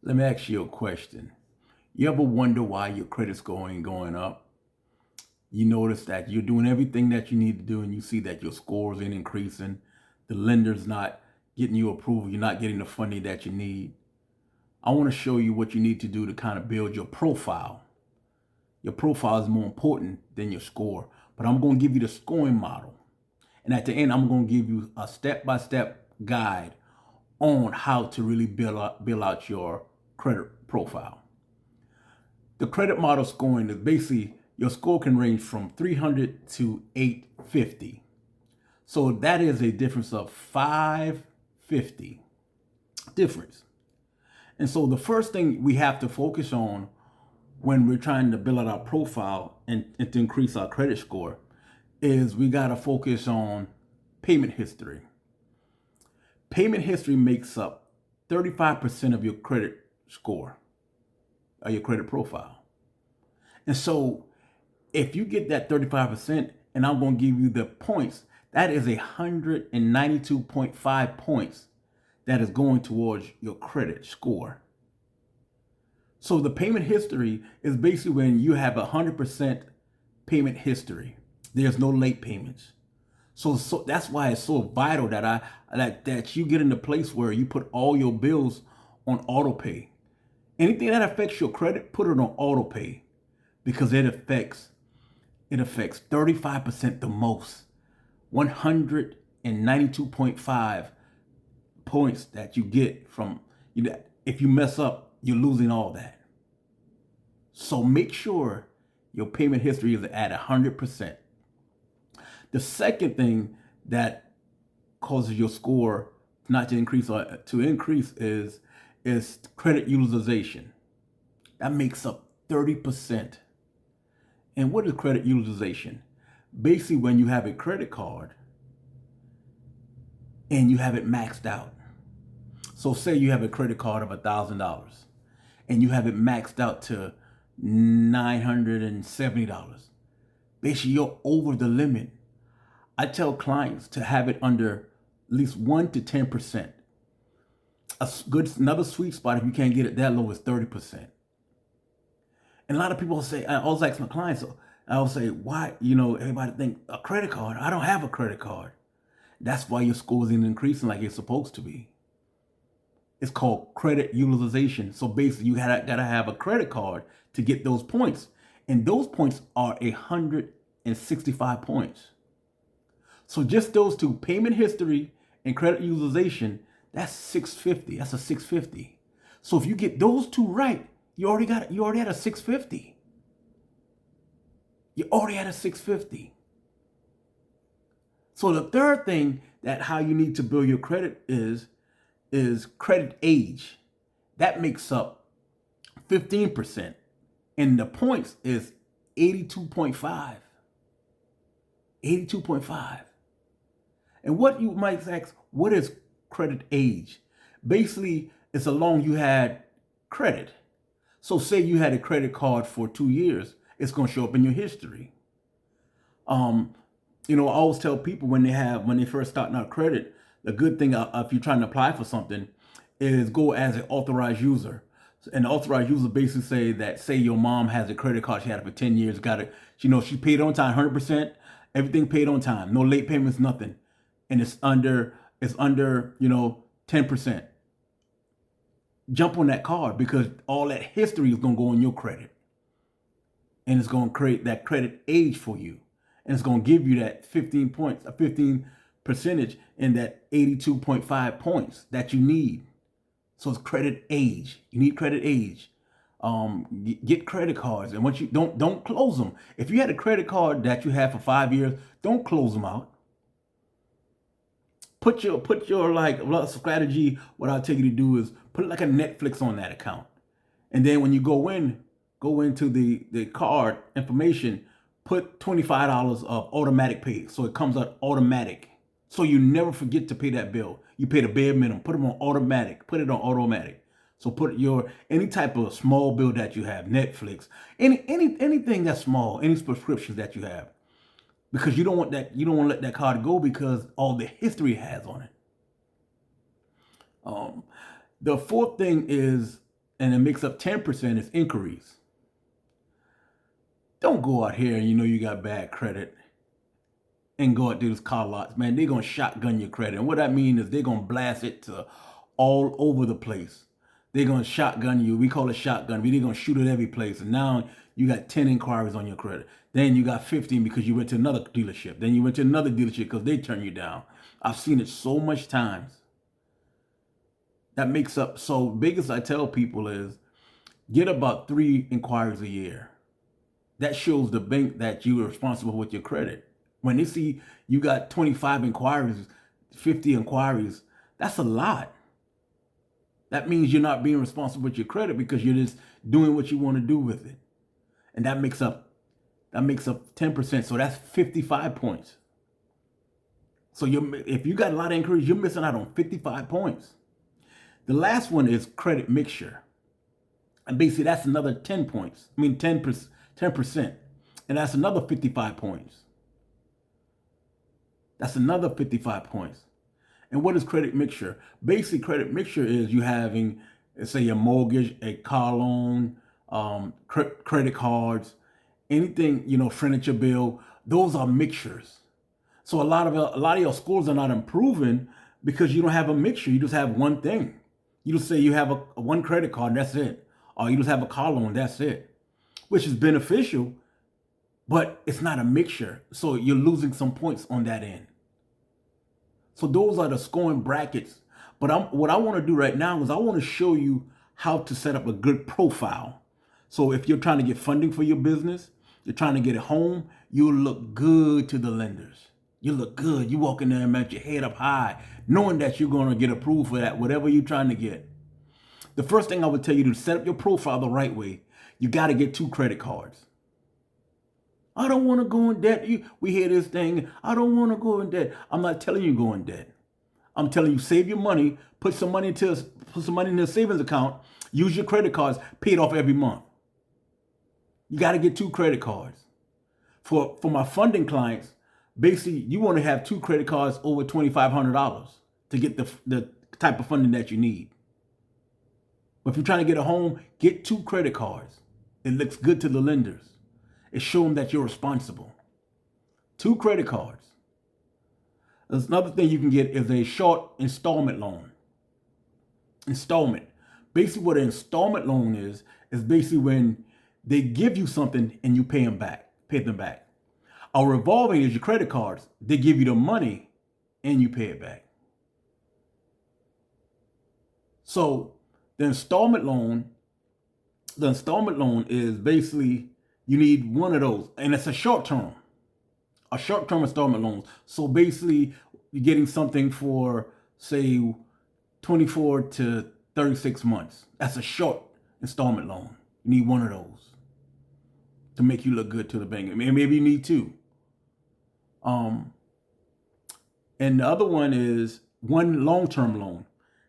Let me ask you a question. You ever wonder why your credit score ain't going up? You notice that you're doing everything that you need to do and you see that your scores ain't increasing. The lender's not getting you approval. You're not getting the funding that you need. I want to show you what you need to do to kind of build your profile. Your profile is more important than your score, but I'm going to give you the scoring model. And at the end, I'm going to give you a step-by-step guide on how to really build out your credit profile. The credit model scoring is basically your score can range from 300 to 850. So that is a difference of 550 difference. And so the first thing we have to focus on when we're trying to build out our profile and to increase our credit score is we got to focus on payment history. Payment history makes up 35% of your credit score, or your credit profile. And so if you get that 35%, and I'm going to give you the points, that is 192.5 points that is going towards your credit score. So the payment history is basically when you have 100% payment history. There's no late payments. So that's why it's so vital that that you get in the place where you put all your bills on auto pay. Anything that affects your credit, put it on auto pay, because it affects 35% the most. 192.5 points that you get from you. If you mess up, you're losing all that. So make sure your payment history is at 100%. The second thing that causes your score not to increase or to increase is credit utilization. That makes up 30%. And what is credit utilization? Basically, when you have a credit card and you have it maxed out. So say you have a credit card of $1,000 and you have it maxed out to $970. Basically, you're over the limit. I tell clients to have it under at least 1 to 10%. Another sweet spot, if you can't get it that low, is 30%. And a lot of people say, I always ask my clients, I'll say, why, everybody think a credit card. I don't have a credit card. That's why your score isn't increasing like it's supposed to be. It's called credit utilization. So basically, you gotta have a credit card to get those points. And those points are 165 points. So just those two, payment history and credit utilization, that's 650. That's a 650. So if you get those two right, you already at a 650. You already at a 650. So the third thing that how you need to build your credit is credit age. That makes up 15%. And the points is 82.5. 82.5. And what you might ask, what is credit age? Basically, it's how long you had credit. So say you had a credit card for 2 years, it's going to show up in your history. I always tell people when they first starting out credit, the good thing if you're trying to apply for something is go as an authorized user. And the authorized user basically say your mom has a credit card, she had it for 10 years, got it, she paid on time, 100%, everything paid on time, no late payments, nothing. And it's under 10%. Jump on that card because all that history is going to go on your credit. And it's going to create that credit age for you. And it's going to give you that 15 points, a 15 percentage in that 82.5 points that you need. So it's credit age. You need credit age. Get credit cards. And once you don't close them. If you had a credit card that you had for 5 years, don't close them out. Put your strategy. What I'll tell you to do is put like a Netflix on that account, and then when you go into the card information, put $25 of automatic pay, so it comes out automatic, so you never forget to pay that bill. You pay the bare minimum. Put them on automatic. Put it on automatic. So put any type of small bill that you have, Netflix, anything that's small, any subscriptions that you have. Because you don't want to let that card go because all the history it has on it. The fourth thing is and it makes up 10% is inquiries. Don't go out here and you know you got bad credit and go out to these car lots, man. They're going to shotgun your credit. And what that means is they're going to blast it to all over the place. They're going to shotgun you. We call it shotgun. They're going to shoot at every place. And now you got 10 inquiries on your credit. Then you got 15 because you went to another dealership. Then you went to another dealership because they turned you down. I've seen it so much times. That makes up, so biggest I tell people is get about 3 inquiries a year. That shows the bank that you are responsible with your credit. When they see you got 25 inquiries, 50 inquiries, that's a lot. That means you're not being responsible with your credit because you're just doing what you want to do with it. And that makes up 10%. So that's 55 points. So if you got a lot of inquiries, you're missing out on 55 points. The last one is credit mixture. And basically that's another 10 points. I mean 10%. And that's another 55 points. That's another 55 points. And what is credit mixture? Basically, credit mixture is you having, say, a mortgage, a car loan, credit cards, anything, furniture bill. Those are mixtures. So a lot of your scores are not improving because you don't have a mixture. You just have one thing. You just say you have one credit card, and that's it. Or you just have a car loan, that's it. Which is beneficial, but it's not a mixture. So you're losing some points on that end. So those are the scoring brackets. But what I want to do right now is I want to show you how to set up a good profile. So if you're trying to get funding for your business, you're trying to get it home, you'll look good to the lenders. You look good. You walk in there and your head up high, knowing that you're going to get approved for that, whatever you're trying to get. The first thing I would tell you to set up your profile the right way, you got to get 2 credit cards. I don't want to go in debt. We hear this thing. I don't want to go in debt. I'm not telling you go in debt. I'm telling you save your money, put some money in a savings account, use your credit cards, pay it off every month. You got to get 2 credit cards. For my funding clients, basically you want to have 2 credit cards over $2,500 to get the type of funding that you need. But if you're trying to get a home, get 2 credit cards. It looks good to the lenders. It shows them that you're responsible. 2 credit cards. There's another thing you can get is a short installment loan. Installment. Basically what an installment loan is basically when they give you something and you pay them back. A revolving is your credit cards. They give you the money and you pay it back. So the installment loan is basically you need one of those, and it's a short-term installment loan. So basically, you're getting something for, say, 24 to 36 months. That's a short installment loan. You need one of those to make you look good to the bank. Maybe you need 2. And the other one is one long-term loan.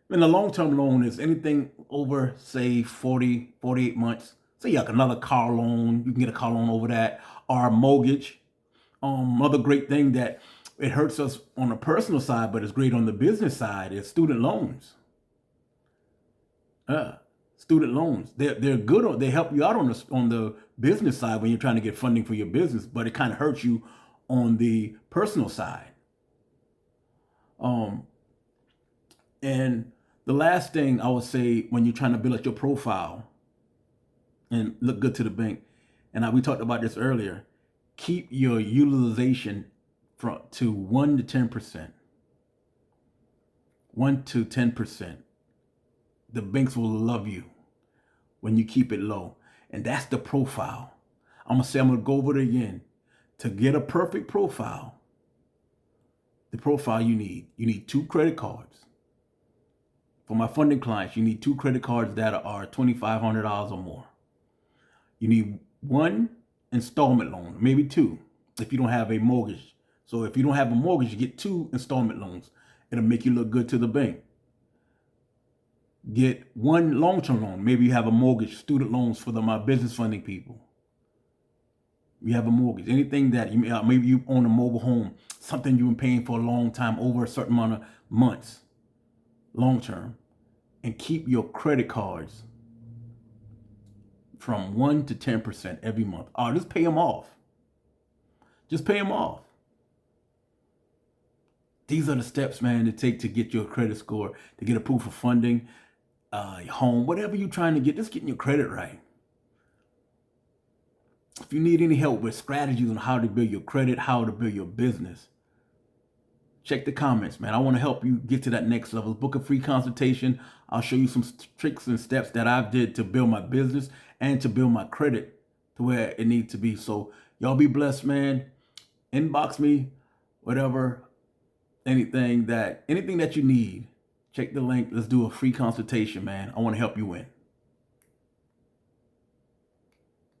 And the long-term loan is anything over, say, 48 months. Say like another car loan, you can get a car loan over that, or a mortgage. Another great thing that it hurts us on the personal side, but it's great on the business side is student loans. Student loans, they're good. They help you out on the business side when you're trying to get funding for your business, but it kind of hurts you on the personal side. And the last thing I would say when you're trying to build up your profile and look good to the bank, and we talked about this earlier, keep your utilization to 1 to 10%. 1 to 10%. The banks will love you when you keep it low. And that's the profile. I'm going to go over it again. To get a perfect profile, the profile you need 2 credit cards. For my funding clients, you need 2 credit cards that are $2,500 or more. You need 1 installment loan, maybe 2, if you don't have a mortgage. So if you don't have a mortgage, you get 2 installment loans. It'll make you look good to the bank. Get 1 long-term loan. Maybe you have a mortgage, student loans for my business funding people. You have a mortgage. Anything that maybe you own a mobile home, something you've been paying for a long time, over a certain amount of months, long term. And keep your credit cards from 1 to 10% every month. Oh, just pay them off. Just pay them off. These are the steps, man, to take to get your credit score, to get a proof of funding, your home, whatever you're trying to get, just getting your credit right. If you need any help with strategies on how to build your credit, how to build your business, check the comments, man. I want to help you get to that next level. Book a free consultation. I'll show you some tricks and steps that I've did to build my business and to build my credit to where it needs to be. So y'all be blessed, man. Inbox me, whatever, anything that you need. Check the link. Let's do a free consultation, man. I want to help you win.